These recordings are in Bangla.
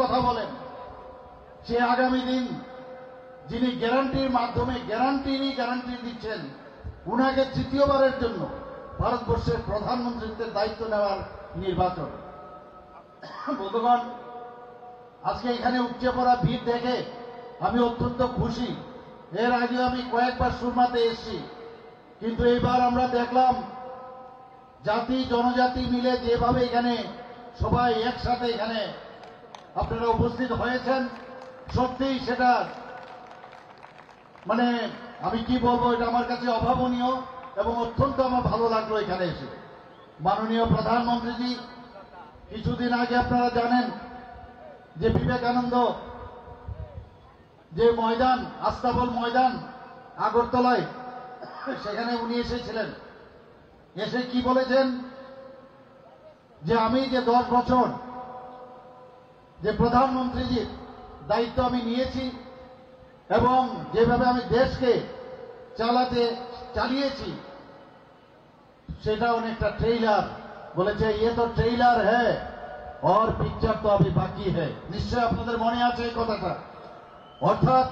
কথা বলেন, সে আগামী দিন যিনি গ্যারান্টির মাধ্যমে গ্যারান্টি দিচ্ছেন, উনাকে তৃতীয়বারের জন্য ভারতবর্ষের প্রধানমন্ত্রীত্বের দায়িত্ব নেওয়ার নির্বাচন। বন্ধুগণ, আজকে এখানে উপচে পড়া ভিড় দেখে আমি অত্যন্ত খুশি। এর আগে আমি কয়েকবার সুরমাতে এসেছি, কিন্তু এইবার আমরা দেখলাম জাতি জনজাতি মিলে যেভাবে এখানে সবাই একসাথে এখানে আপনারা উপস্থিত হয়েছেন, সত্যিই সেটা মানে আমি কি বলবো, এটা আমার কাছে অভাবনীয় এবং অত্যন্ত আমার ভালো লাগলো এখানে এসে। মাননীয় প্রধানমন্ত্রীজি কিছুদিন আগে আপনারা জানেন যে বিবেকানন্দ যে ময়দান, আস্তাবল ময়দান আগরতলায়, সেখানে উনি এসেছিলেন। এসে কি বলেছেন যে আমি যে 10 বছর যে প্রধানমন্ত্রীজির দায়িত্ব আমি নিয়েছি এবং যেভাবে আমি দেশকে চালিয়েছি সেটা অনেকটা ট্রেইলার। বলেছে ये तो ट्रेलर है और पिक्चर तो अभी बाकी है। নিশ্চয় আপনাদের মনে আছে এই কথাটা। অর্থাৎ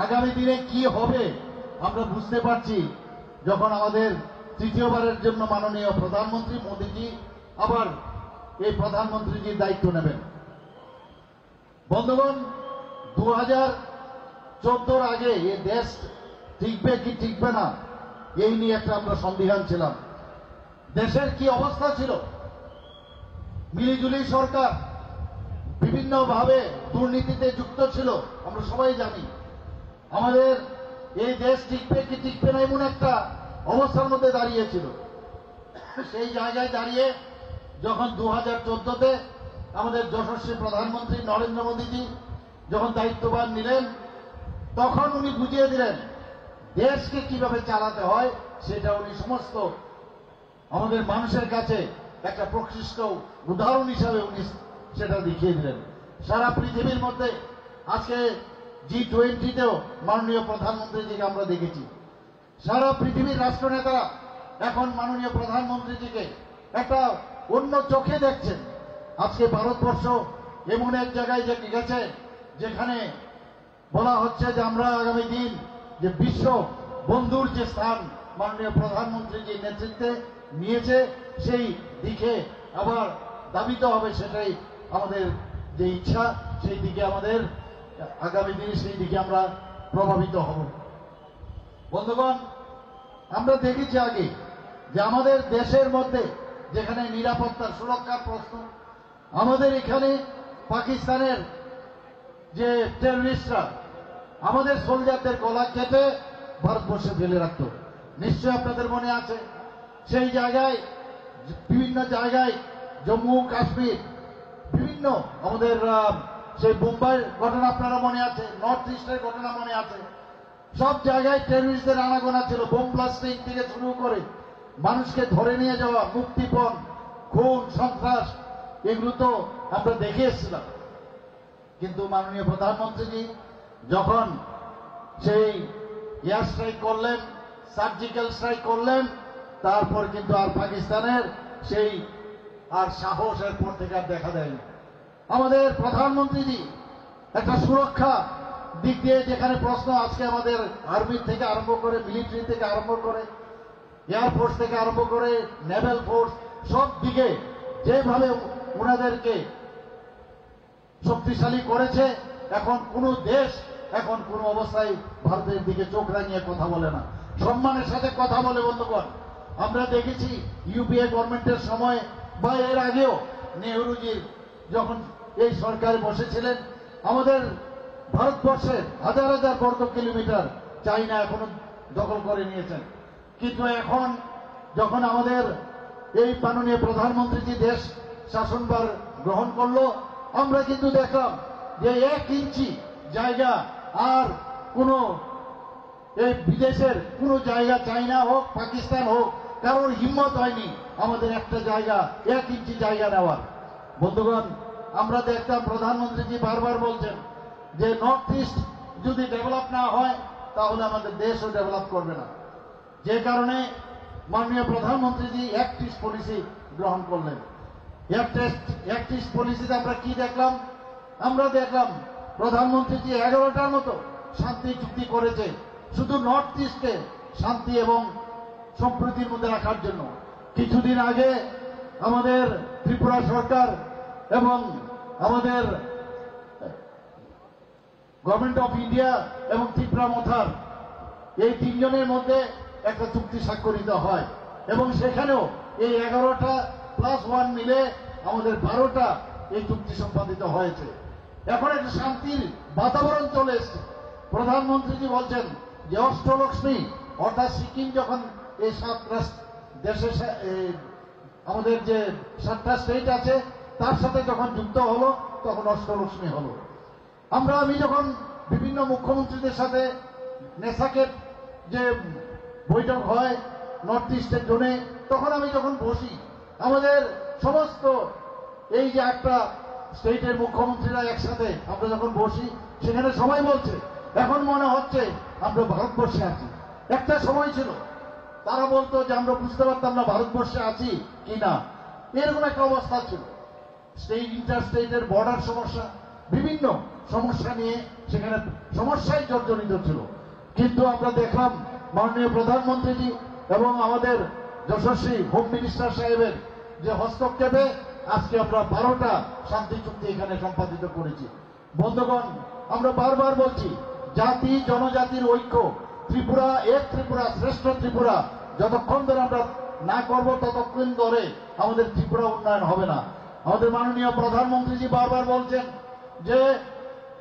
আগামী দিনে কি হবে আমরা বুঝতে পারছি যখন আমাদের তৃতীয়বারের জন্য মাননীয় প্রধানমন্ত্রী মোদীজি আবার এই প্রধানমন্ত্রীজির দায়িত্ব নেবেন। বন্ধুগণ, 2014 আগে এই দেশ টিকবে কি টিকবে না এই নিয়ে একটা আমরা সন্দিহান ছিলাম। দেশের কি অবস্থা ছিল, মিলিজুলি সরকার বিভিন্নভাবে দুর্নীতিতে যুক্ত ছিল, আমরা সবাই জানি। আমাদের এই দেশ টিকবে কি টিকবে না এমন একটা অবস্থার মধ্যে দাঁড়িয়েছিল। সেই জায়গায় দাঁড়িয়ে যখন 2014-তে আমাদের যশস্বী প্রধানমন্ত্রী নরেন্দ্র মোদীজি যখন দায়িত্বভার নিলেন, তখন উনি বুঝিয়ে দিলেন দেশকে কিভাবে চালাতে হয়। সেটা উনি সমস্ত আমাদের মানুষের কাছে একটা প্রকৃষ্ট উদাহরণ হিসাবে উনি সেটা দেখিয়ে দিলেন। সারা পৃথিবীর মধ্যে আজকে G20-তেও মাননীয় প্রধানমন্ত্রীজিকে আমরা দেখেছি। সারা পৃথিবীর রাষ্ট্রনেতারা এখন মাননীয় প্রধানমন্ত্রীজিকে একটা অন্য চোখে দেখছেন। আজকে ভারতবর্ষ এমন এক জায়গায় গেছে যেখানে বলা হচ্ছে যে আমরা আগামী দিন যে বিশ্ব বন্ধুর যে স্থান মাননীয় প্রধানমন্ত্রীজির নেতৃত্বে নিয়েছে, সেই দিকে আবার দাবিত হবে। সেটাই আমাদের যে ইচ্ছা, সেই দিকে আমাদের আগামী দিনে সেই দিকে আমরা প্রভাবিত হব। বন্ধুগণ, আমরা দেখেছি আগে যে আমাদের দেশের মধ্যে যেখানে নিরাপত্তার সুরক্ষার প্রশ্ন, আমাদের এখানে পাকিস্তানের যে টেররিস্টরা আমাদের সোলজারদের গলা কেটে ভারতবর্ষে ফেলে রাখত। নিশ্চয় আপনাদের মনে আছে। সেই জায়গায় বিভিন্ন জায়গায় জম্মু কাশ্মীর বিভিন্ন আমাদের সেই মুম্বাইয়ের ঘটনা আপনারা মনে আছে, নর্থ ইস্টের ঘটনা মনে আছে। সব জায়গায় টেররিস্টদের আনাগোনা ছিল। বোম ব্লাস্টিং থেকে শুরু করে মানুষকে ধরে নিয়ে যাওয়া, মুক্তিপণ, খুন, সন্ত্রাস, এগুলো তো আমরা দেখে এসেছিলাম। কিন্তু মাননীয় প্রধানমন্ত্রীজি যখন সেই এয়ার স্ট্রাইক করলেন, সার্জিক্যাল স্ট্রাইক করলেন, তারপর কিন্তু আর পাকিস্তানের সেই আর সাহস এরপর থেকে আর দেখা দেয়নি। আমাদের প্রধানমন্ত্রীজি একটা সুরক্ষা দিক দিয়ে যেখানে প্রশ্ন আজকে আমাদের আর্মি থেকে আরম্ভ করে, মিলিটারি থেকে আরম্ভ করে, এয়ারফোর্স থেকে আরম্ভ করে, নেভেল ফোর্স, সব দিকে যেভাবে ওনাদেরকে শক্তিশালী করেছে, এখন কোনো দেশ এখন কোনো অবস্থায় ভারতের দিকে চোখ রাঙিয়ে কথা বলে না, সম্মানের সাথে কথা বলে। বন্ধুগণ, আমরা দেখেছি ইউপিএ গভর্নমেন্টের সময় বা এর আগেও নেহরুজির যখন এই সরকারে বসেছিলেন, আমাদের ভারতবর্ষের হাজার হাজার বর্গ কিলোমিটার চাইনা এখনো দখল করে নিয়েছেন। কিন্তু এখন যখন আমাদের এই মাননীয় প্রধানমন্ত্রীজি দেশ শাসনভার গ্রহণ করলো, আমরা কিন্তু দেখলাম যে 1 ইঞ্চি জায়গা আর কোনো এই বিদেশের কোনো জায়গা, চাইনা হোক পাকিস্তান হোক, কারোর হিম্মত হয়নি আমাদের একটা জায়গা 1 ইঞ্চি জায়গা নেওয়ার। বন্ধুগণ, আমরা দেখতাম প্রধানমন্ত্রীজি বারবার বলছেন যে নর্থ ইস্ট যদি ডেভেলপ না হয় তাহলে আমাদের দেশও ডেভেলপ করবে না। যে কারণে মাননীয় প্রধানমন্ত্রীজি অ্যাক্ট ইস্ট পলিসি গ্রহণ করলেন। অ্যাক্ট ইস্ট পলিসিতে আমরা কি দেখলাম আমরা দেখলাম প্রধানমন্ত্রীজি 11টার মতো শান্তি চুক্তি করেছে শুধু নর্থ ইস্টে শান্তি এবং সম্প্রীতির মধ্যে রাখার জন্য। কিছুদিন আগে আমাদের ত্রিপুরা সরকার এবং আমাদের গভর্নমেন্ট অফ ইন্ডিয়া এবং ত্রিপুরা মথার এই তিনজনের মধ্যে একটা চুক্তি স্বাক্ষরিত হয় এবং সেখানেও এই 11টা প্লাস 1 মিলে আমাদের 12টা এই চুক্তি সম্পাদিত হয়েছে। এখন একটা শান্তির বাতাবরণ চলে এসছে। প্রধানমন্ত্রীজি বলছেন যে অষ্টলক্ষ্মী অর্থাৎ সিকিম যখন এই 7টা দেশের আমাদের যে 7টা স্টেট আছে তার সাথে যখন যুক্ত হলো তখন অষ্টলক্ষ্মী হলো। আমি যখন বিভিন্ন মুখ্যমন্ত্রীদের সাথে নেসাকের যে বৈঠক হয় নর্থ ইস্টের জন্যে, তখন আমি যখন বসি আমাদের সমস্ত এই যে 8টা স্টেটের মুখ্যমন্ত্রীরা একসাথে আমরা যখন বসি সেখানে সবাই বলছে এখন মনে হচ্ছে আমরা ভারতবর্ষে আছি। একটা সময় ছিল তারা বলতো যে আমরা বুঝতে পারতাম না ভারতবর্ষে আছি কিনা, এরকম একটা অবস্থা ছিল। স্টেট ইন্টার স্টেটের বর্ডার সমস্যা, বিভিন্ন সমস্যা নিয়ে সেখানে সমস্যায় জর্জরিত ছিল। কিন্তু আমরা দেখলাম মাননীয় প্রধানমন্ত্রীজি এবং আমাদের যশস্বী হোম মিনিস্টার সাহেবের যে হস্তক্ষেপে আজকে আমরা 12টা শান্তি চুক্তি এখানে সম্পাদিত করেছি। বন্ধুগণ, আমরা বারবার বলছি জাতি জনজাতির ঐক্য, ত্রিপুরা এক ত্রিপুরা শ্রেষ্ঠ ত্রিপুরা যতক্ষণ ধরে আমরা না করব ততক্ষণ ধরে আমাদের ত্রিপুরা উন্নয়ন হবে না। আমাদের মাননীয় প্রধানমন্ত্রীজি বারবার বলছেন যে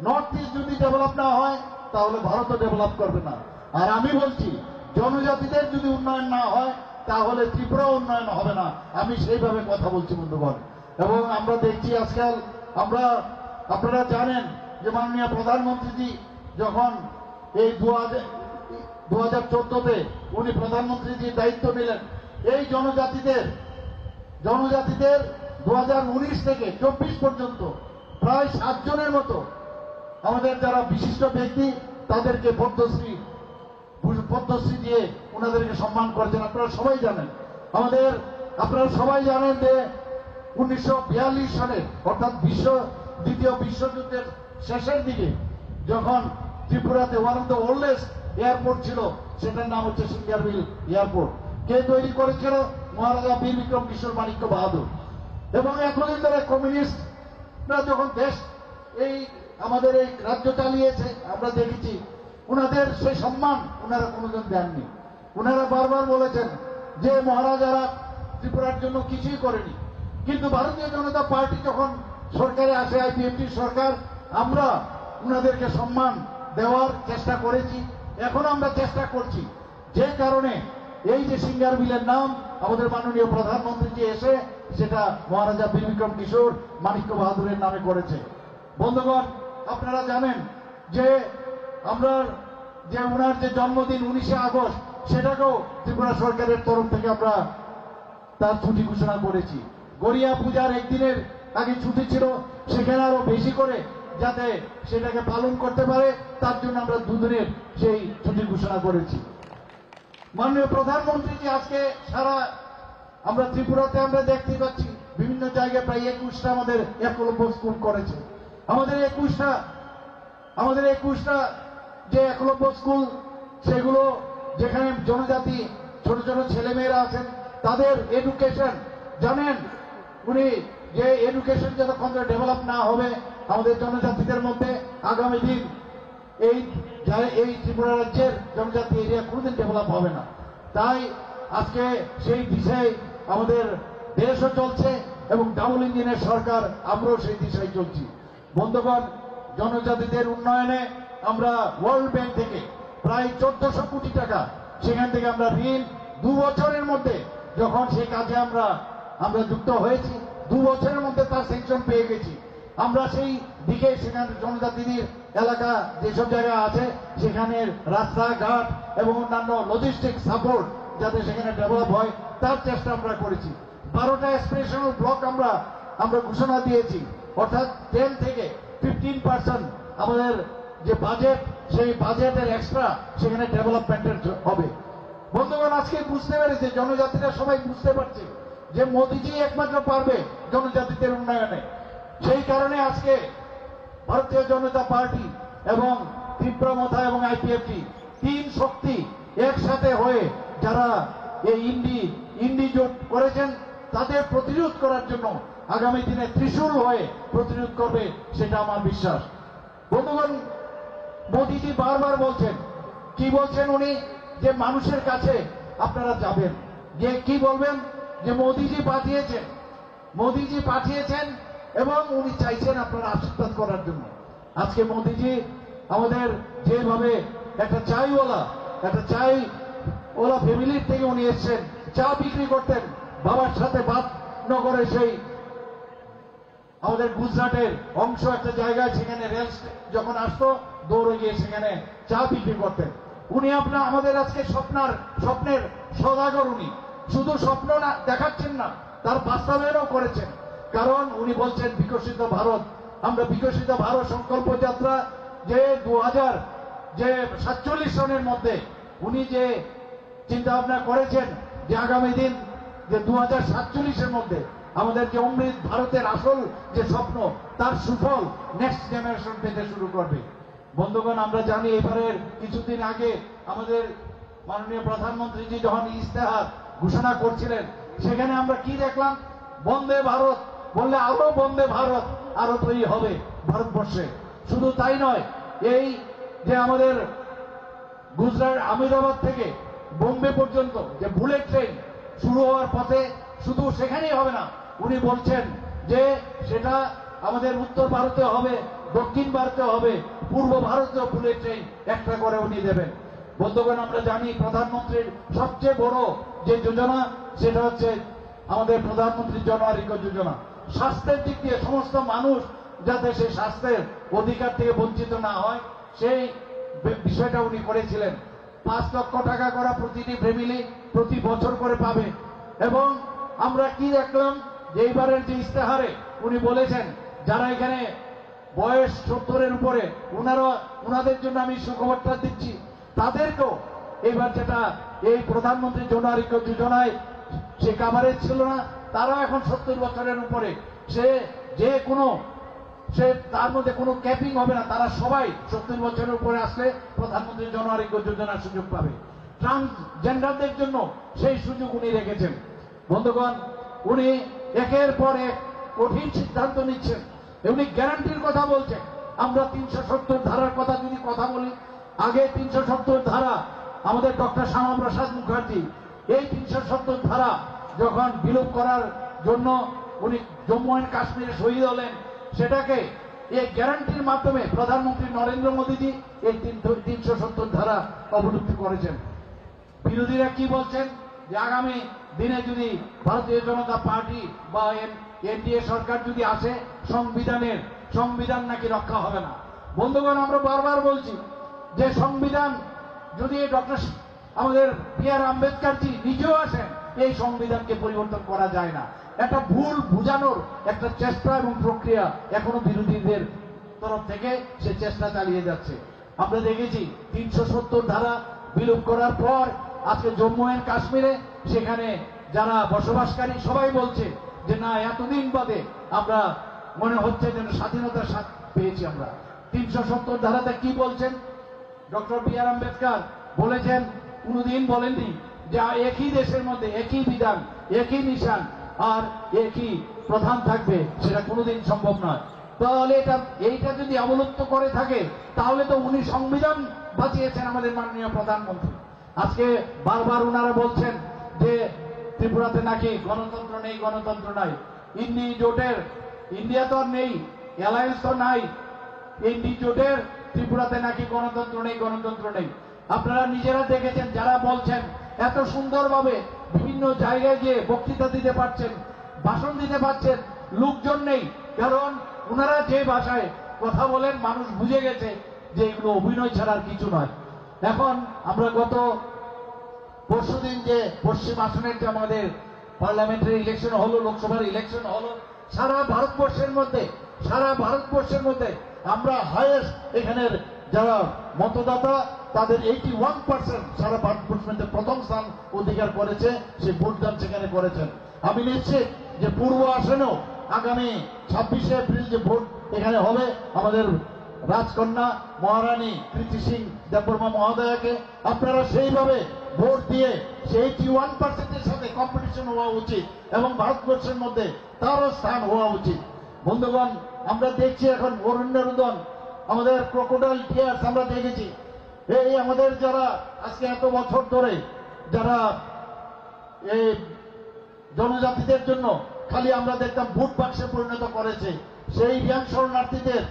নর্থ ইস্ট যদি ডেভেলপ না হয় তাহলে ভারতও ডেভেলপ করবে না। আর আমি বলছি জনজাতিদের যদি উন্নয়ন না হয় তাহলে ত্রিপুরা উন্নয়ন হবে না। আমি সেইভাবে কথা বলছি বন্ধুগণ। এবং আমরা দেখছি আজকাল আপনারা জানেন যে মাননীয় প্রধানমন্ত্রীজি যখন এই 2014-তে উনি প্রধানমন্ত্রীজির দায়িত্ব নিলেন, এই জনজাতিদের 2019 থেকে 24 পর্যন্ত প্রায় 7 জনের মতো আমাদের যারা বিশিষ্ট ব্যক্তি তাদেরকে পদ্মশ্রী দিয়ে ওনাদেরকে সম্মান করেছেন। আপনারা সবাই জানেন যে 1942 সালে অর্থাৎ দ্বিতীয় বিশ্বযুদ্ধের শেষের দিকে যখন ত্রিপুরাতে one of the oldest airport ছিল, সেটার নাম হচ্ছে সিঙ্গারবিল এয়ারপোর্ট। কে তৈরি করেছিল? মহারাজা বীর বিক্রম কিশোর মাণিক্য বাহাদুর। এবং এতদিন ধরে কমিউনিস্টরা যখন দেশ আমাদের এই রাজ্য চালিয়েছে আমরা দেখেছি ওনাদের সেই সম্মান ওনারা কোনোদিন দেননি। ওনারা বারবার বলেছেন যে মহারাজারা ত্রিপুরার জন্য কিছুই করেনি। কিন্তু ভারতীয় জনতা পার্টি যখন সরকারে আসে, আইপিএফটি সরকার, আমরা ওনাদেরকে সম্মান দেওয়ার চেষ্টা করেছি, এখন আমরা চেষ্টা করছি। যে কারণে এই যে সিঙ্গারবিলের নাম আমাদের মাননীয় প্রধানমন্ত্রীজি এসে সেটা মহারাজা বীর বিক্রম কিশোর মাণিক্য বাহাদুরের নামে করেছে। বন্ধুগণ, আপনারা জানেন যে ওনার যে জন্মদিন 19শে আগস্ট সেটাকেও ত্রিপুরা সরকারের তরফ থেকে আমরা তার ছুটি ঘোষণা করেছি। গড়িয়া পূজার একদিনের আগে ছুটি ছিল, সেখানে আরো বেশি করে যাতে সেটাকে পালন করতে পারে তার জন্য আমরা 2 দিনের সেই ছুটি ঘোষণা করেছি। মাননীয় প্রধানমন্ত্রীজি আজকে আমরা ত্রিপুরাতে আমরা দেখতে পাচ্ছি বিভিন্ন জায়গায় প্রায় 21টা আমাদের একলব্য স্কুল করেছে। আমাদের 21টা যে একলব্য স্কুল, সেগুলো যেখানে জনজাতি ছোট ছোট ছেলেমেয়েরা আছেন তাদের এডুকেশন, জানেন উনি যে এডুকেশন যতক্ষণ ডেভেলপ না হবে আমাদের জনজাতিদের মধ্যে আগামী দিন এই ত্রিপুরা রাজ্যের জনজাতি এরিয়া কোনোদিন ডেভেলপ হবে না। তাই আজকে সেই দিশায় আমাদের দেশও চলছে এবং ডাবল ইঞ্জিনের সরকার, আমরাও সেই দিশায় চলছি। বন্ধুগণ, জনজাতিদের উন্নয়নে আমরা ওয়ার্ল্ড ব্যাংক থেকে প্রায় 1400 কোটি টাকা সেখান থেকে আমরা ঋণ 2 বছরের মধ্যে, যখন সেই কাজে আমরা যুক্ত হয়েছি 2 বছরের মধ্যে তার স্যাংশন পেয়ে গেছি। আমরা সেই দিকে সেখানে জনজাতিদের এলাকা যেসব জায়গা আছে সেখানে রাস্তাঘাট এবং অন্যান্য লজিস্টিক সাপোর্ট যাতে সেখানে ডেভেলপ হয় তার চেষ্টা আমরা করেছি। 12টা এক্সপ্রেশনাল ব্লক আমরা ঘোষণা দিয়েছি, অর্থাৎ 10 থেকে 15% আমাদের যে বাজেট সেই বাজেটের এক্সট্রা সেখানে ডেভেলপমেন্টের হবে। বন্ধুগণ, আজকে বুঝতে পেরেছে জনজাতিরা সবাই বুঝতে পারছে যে মোদিজি একমাত্র পারবে জনজাতিদের উন্নয়নে। সেই কারণে আজকে ভারতীয় জনতা পার্টি এবং তীব্রমথা এবং আইপিএফটি তিন শক্তি একসাথে হয়ে যারা এই ইন্ডি জোট করেছেন তাদের প্রতিরোধ করার জন্য আগামী দিনে ত্রিশূল হয়ে প্রতিরোধ করবে, সেটা আমার বিশ্বাস। বন্ধুগণ, মোদিজি বারবার বলছেন, কি বলছেন উনি, যে মানুষের কাছে আপনারা যাবেন, যে কি বলবেন, যে মোদিজি পাঠিয়েছেন এবং উনি চাইছেন আপনারা আশীর্বাদ করার জন্য। আজকে মোদিজি আমাদের যেভাবে একটা চাইওয়ালা ফ্যামিলির থেকে উনি এসছেন, চা বিক্রি করতেন, বাবার সাথে বাদনগরে সেই আমাদের গুজরাটের অংশ একটা জায়গায়, সেখানে রেল যখন আসতো দৌড়ে গিয়ে সেখানে চা বিক্রি করতেন। উনি আমাদের আজকে স্বপ্নের সওদাগর। উনি শুধু স্বপ্ন না দেখাচ্ছেন না, তার বাস্তবায়নও করেছেন। কারণ উনি বলছেন বিকশিত ভারত, আমরা বিকশিত ভারত সংকল্প যাত্রা যে 2047 সনের মধ্যে উনি যে চিন্তা ভাবনা করেছেন যে আগামী দিন যে 2047-এর মধ্যে আমাদের যে অমৃত ভারতের আসল যে স্বপ্ন, তার সুফল নেক্সট জেনারেশন পেতে শুরু করবে। বন্ধুগণ, আমরা জানি এবারের কিছুদিন আগে আমাদের মাননীয় প্রধানমন্ত্রীজি যখন ইস্তেহার ঘোষণা করছিলেন, সেখানে আমরা কি দেখলাম, বন্দে ভারত বললে আরো বন্দে ভারত আরো তৈরি হবে ভারতবর্ষে। শুধু তাই নয়, এই যে আমাদের গুজরাট আহমেদাবাদ থেকে বোম্বে পর্যন্ত যে বুলেট ট্রেন শুরু হওয়ার পথে, শুধু সেখানেই হবে না, উনি বলছেন যে সেটা আমাদের উত্তর ভারতে হবে, দক্ষিণ ভারতে হবে, পূর্ব ভারতেও বুলেট ট্রেন একটা করে উনি দেবেন। বন্ধুগণ, আমরা জানি প্রধানমন্ত্রীর সবচেয়ে বড় যে যোজনা, সেটা হচ্ছে আমাদের প্রধানমন্ত্রীর জন আরোগ্য যোজনা। স্বাস্থ্যের দিক দিয়ে সমস্ত মানুষ যাতে সেই স্বাস্থ্যের অধিকার থেকে বঞ্চিত না হয়, সেই বিষয়টা উনি করেছিলেন। 5 লক্ষ টাকা করা প্রতিটি ফ্যামিলি প্রতি বছর করে পাবে। এবং আমরা কি দেখলাম, যে এইবারের যে ইস্তেহারে উনি বলেছেন যারা এখানে বয়স 70-এর উপরে, ওনাদের জন্য আমি সুখবরটা দিচ্ছি, তাদেরকেও এইবার যেটা এই প্রধানমন্ত্রী জন আরোগ্য যোজনায় সে কাভারেজ ছিল না, তারা এখন 70 বছরের উপরে, তার মধ্যে কোনো ক্যাপিং হবে না, তারা সবাই 70 বছরের উপরে আসলে প্রধানমন্ত্রী জন আরোগ্য যোজনার সুযোগ পাবে। ট্রান্সজেন্ডারদের জন্য সেই সুযোগ উনি রেখেছেন। বন্ধুগণ, উনি একের পর এক কঠিন সিদ্ধান্ত নিচ্ছেন, উনি গ্যারান্টির কথা বলছেন। আমরা 370 ধারার কথা যদি কথা বলি, আগে 370 ধারা আমাদের ডক্টর শ্যামাপ্রসাদ মুখার্জি এই 370 ধারা যখন বিলোপ করার জন্য উনি জম্মু অ্যান্ড কাশ্মীরে শহীদ হলেন, সেটাকে এই গ্যারান্টির মাধ্যমে প্রধানমন্ত্রী নরেন্দ্র মোদীজি এই 370 ধারা অবলুপ্তি করেছেন। বিরোধীরা কি বলছেন, যে আগামী দিনে যদি ভারতীয় জনতা পার্টি বা এনডিএ সরকার যদি আসে, সংবিধান নাকি রক্ষা হবে না। বন্ধুগণ, আমরা বারবার বলছি যে সংবিধান যদি আমাদের বি.আর. আম্বেদকরজি নিজেও আসেন, এই সংবিধানকে পরিবর্তন করা যায় না। একটা ভুল বুঝানোর একটা চেষ্টা এবং প্রক্রিয়া এখনো বিরোধীদের তরফ থেকে সে চেষ্টা চালিয়ে যাচ্ছে। আমরা দেখেছি 370 ধারা বিলোপ করার পর আজকে জম্মু অ্যান্ড কাশ্মীরে সেখানে যারা বসবাসকারী সবাই বলছে যে না, এতদিন বাদে আমরা মনে হচ্ছে যেন স্বাধীনতার স্বাদ পেয়েছি আমরা। 370 ধারাতে কি বলছেন, ডক্টর বি.আর. আম্বেদকর বলেছেন, কোনদিন বলেননি যে একই দেশের মধ্যে একই বিধান, একই নিশান আর একই প্রধান থাকবে, সেটা কোনোদিন সম্ভব নয়। তাহলে এইটা যদি অবলুপ্ত করে থাকে, তাহলে তো উনি সংবিধান বাঁচিয়েছেন আমাদের মাননীয় প্রধানমন্ত্রী। আজকে বারবার ওনারা বলছেন যে ত্রিপুরাতে নাকি গণতন্ত্র নাই। ইন্ডিয়া তো আর নেই, অ্যালায়েন্স তো নাই, ইন্ডি জোটের ত্রিপুরাতে নাকি গণতন্ত্র নেই। আপনারা নিজেরা দেখেছেন, যারা বলছেন এত সুন্দরভাবে বিভিন্ন জায়গায় গিয়ে বক্তৃতা দিতে পারছেন, ভাষণ দিতে পারছেন, লোকজন নেই। কারণ ওনারা যে ভাষায় কথা বলেন মানুষ বুঝে গেছে যে এগুলো অভিনয় ছাড়ার কিছু নয়। এখন আমরা গত পরশুদিন যে পশ্চিম আসনের যে আমাদের পার্লামেন্টারি ইলেকশন হলো, লোকসভার ইলেকশন হলো, সারা ভারতবর্ষের মধ্যে আমরা হাইয়েস্ট এখানের যারা মতদাতা তাদের 81% সারা ভারতবর্ষের মধ্যে প্রথম স্থান অধিকার করেছে, সে ভোটদান সেখানে করেছেন। আমি নিশ্চিত যে পূর্ব আসনেও আগামী 26শে এপ্রিল যে ভোট এখানে হবে আমাদের রাজকন্যা মহারানী কৃতি সিং দেববর্মা মহোদয়াকে। আপনারা সেইভাবে ভোট দিয়ে সেই 81%-এর সাথে কম্পিটিশন হওয়া উচিত এবং ভারতবর্ষের মধ্যে তারও স্থান হওয়া উচিত। বন্ধুগণ, আমরা দেখছি এখন অরণ্যরোদন, আমাদের ক্রোকোডাইল টিয়ার্স আমরা দেখেছি। এই আমাদের যারা আজকে এত বছর ধরে যারা এই জনজাতিদের জন্য খালি আমরা দেখতাম ভোট বাক্সে পরিণত করেছে, সেই রিয়াং শরণার্থীদের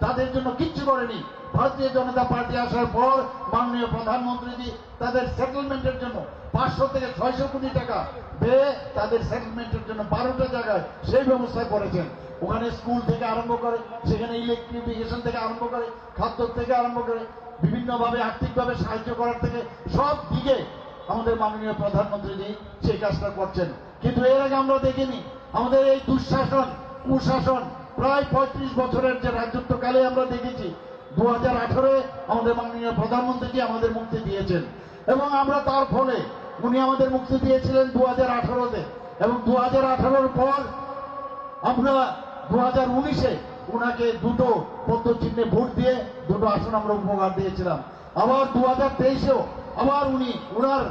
তাদের জন্য কিচ্ছু করেনি। ভারতীয় জনতা পার্টি আসার পর মাননীয় প্রধানমন্ত্রীজি তাদের সেটেলমেন্টের জন্য 500 থেকে 600 কোটি টাকা ব্যয়ে তাদের সেটেলমেন্টের জন্য 12টা জায়গায় সেই ব্যবস্থা করেছেন। ওখানে স্কুল থেকে আরম্ভ করে, সেখানে ইলেকট্রিফিকেশন থেকে আরম্ভ করে, খাদ্য থেকে আরম্ভ করে, বিভিন্নভাবে আর্থিকভাবে সাহায্য করার থেকে সব দিকে আমাদের মাননীয় প্রধানমন্ত্রীজি সেই কাজটা করছেন। কিন্তু এর আগে আমরা দেখিনি আমাদের এই দুঃশাসন কুশাসন প্রায় 35 বছরের যে রাজত্বকালে আমরা দেখেছি। 2018-এ আমাদের মাননীয় প্রধানমন্ত্রীজি আমাদের মুক্তি দিয়েছেন এবং আমরা তার ফলে উনি আমাদের মুক্তি দিয়েছিলেন 2018-তে এবং 2018-র পর আমরা 2019-এ উনাকে 2টো পদ্মচিহ্নে ভোট দিয়ে 2টো আসন আমরা উপহার দিয়েছিলাম। আবার 2023-এও আবার উনি উনার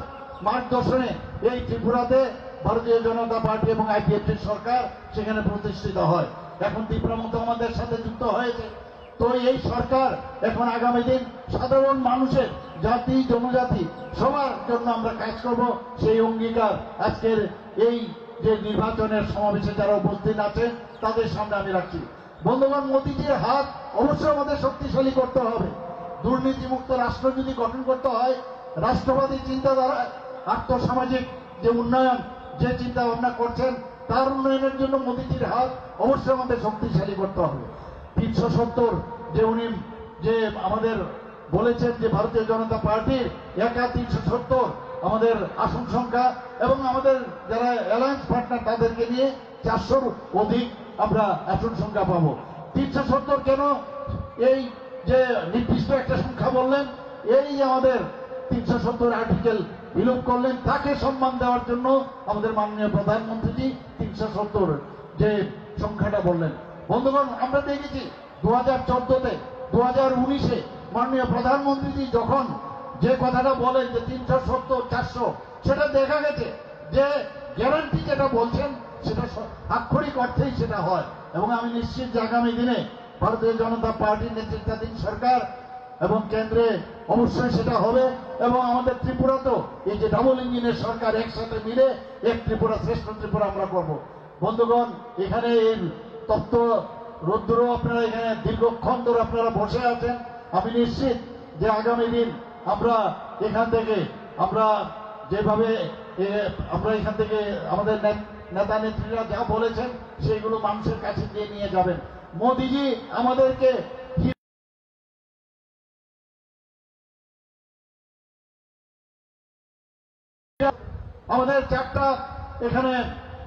মার্গদর্শনে এই ত্রিপুরাতে ভারতীয় জনতা পার্টি এবং আইপিএফটির সরকার সেখানে প্রতিষ্ঠিত হয়। এখন ত্রিপুরা মতো আমাদের সাথে যুক্ত হয়েছে। তো এই সরকার এখন আগামী দিন সাধারণ মানুষের জাতি জনজাতি সবার জন্য আমরা কাজ করব, সেই অঙ্গীকার আজকের এই যে নির্বাচনের সমাবেশে যারা উপস্থিত আছে তাদের সামনে আমি রাখছি। বন্ধুগণ, মোদীজির হাত অবশ্যই আমাদের শক্তিশালী করতে হবে। দুর্নীতিমুক্ত রাষ্ট্র যদি গঠন করতে হয়, রাষ্ট্রবাদী চিন্তাধারা আর্থসামাজিক যে উন্নয়ন যে চিন্তা ভাবনা করছেন তার উন্নয়নের জন্য মোদীজির হাত অবশ্যই আমাদের শক্তিশালী করতে হবে। 370 যে উনি যে আমাদের বলেছেন যে ভারতীয় জনতা পার্টির একা 370 আমাদের আসন সংখ্যা এবং আমাদের যারা অ্যালায়েন্স পার্টনার তাদেরকে নিয়ে 400-র অধিক আমরা আসন সংখ্যা পাবো। 370 কেন এই যে নির্দিষ্ট একটা সংখ্যা বললেন, এই আমাদের 370 আর্টিকেল বিলোপ করলেন, তাকে সম্মান দেওয়ার জন্য আমাদের মাননীয় প্রধানমন্ত্রীজি 370 যে সংখ্যাটা বললেন। বন্ধুগণ, আমরা দেখেছি 2014-তে 2019-এ মাননীয় প্রধানমন্ত্রীজি যখন যে কথাটা বলেন যে 370 400, সেটা দেখা গেছে যে গ্যারান্টি যেটা বলছেন সেটা আক্ষরিক অর্থেই সেটা হয়। এবং আমি নিশ্চিত যে আগামী দিনে ভারতীয় জনতা পার্টির নেতৃত্বাধীন সরকার এবং কেন্দ্রে অবশ্যই সেটা হবে এবং আমাদের ত্রিপুরাতেও এই যে ডাবল ইঞ্জিনের সরকার একসাথে মিলে এক ত্রিপুরা শ্রেষ্ঠ ত্রিপুরা আমরা করব। বন্ধুগণ, এখানে এই তপ্ত রৌদ্র আপনারা এখানে দীর্ঘক্ষণ ধরে আপনারা বসে আছেন। আমি নিশ্চিত যে আগামী দিন আমরা এখান থেকে আমরা যেভাবে আমরা এখান থেকে আমাদের নেতা নেত্রীরা যা বলেছেন সেইগুলো মানুষের কাছে দিয়ে নিয়ে যাবেন। মোদিজি আমাদেরকে আমাদের 4টা এখানে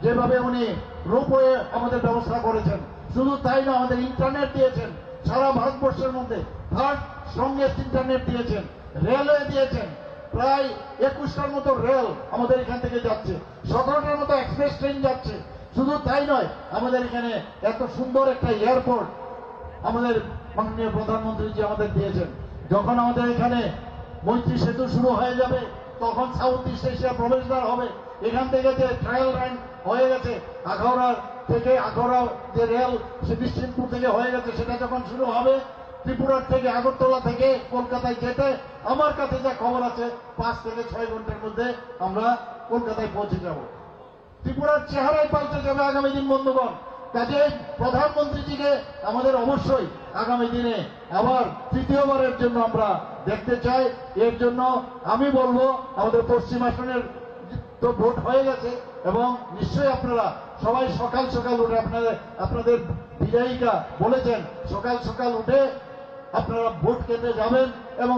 যেভাবে উনি রোপওয়ে আমাদের ব্যবস্থা করেছেন, শুধু তাই না আমাদের ইন্টারনেট দিয়েছেন, সারা ভারতবর্ষের মধ্যে 3rd স্ট্রংগেস্ট ইন্টারনেট দিয়েছেন, রেলওয়ে দিয়েছেন, প্রায় 21টার মতো রেল আমাদের এখান থেকে যাচ্ছে, 17টার মতো এক্সপ্রেস ট্রেন যাচ্ছে। শুধু তাই নয়, আমাদের এখানে এত সুন্দর একটা এয়ারপোর্ট আমাদের মাননীয় প্রধানমন্ত্রীজি আমাদের দিয়েছেন। যখন আমাদের এখানে মৈত্রী সেতু শুরু হয়ে যাবে তখন সাউথ ইস্ট এশিয়া প্রবেশদ্বার হবে। এখান থেকে যে ট্রায়াল রান হয়ে গেছে আখাউড়া থেকে, আখাউড়া যে রেল সে বিষ্ণুপুর থেকে হয়ে গেছে, সেটা যখন শুরু হবে ত্রিপুরার থেকে আগরতলা থেকে কলকাতায় যেতে আমার কাছে যা খবর আছে 5 থেকে 6 ঘন্টার মধ্যে আমরা কলকাতায় পৌঁছে যাব। ত্রিপুরার চেহারাই পাল্টে যাবে আগামী দিন। বন্ধুগণ, কাজে প্রধানমন্ত্রীজিকে আমাদের অবশ্যই আগামী দিনে আবার তৃতীয়বারের জন্য আমরা দেখতে চাই। এর জন্য আমি বলবো আমাদের পশ্চিম আসনের তো ভোট হয়ে গেছে এবং নিশ্চয়ই আপনারা সবাই সকাল সকাল উঠে আপনাদের বিধায়িকা বলেছেন সকাল সকাল উঠে আপনারা ভোট কেন্দ্রে যাবেন এবং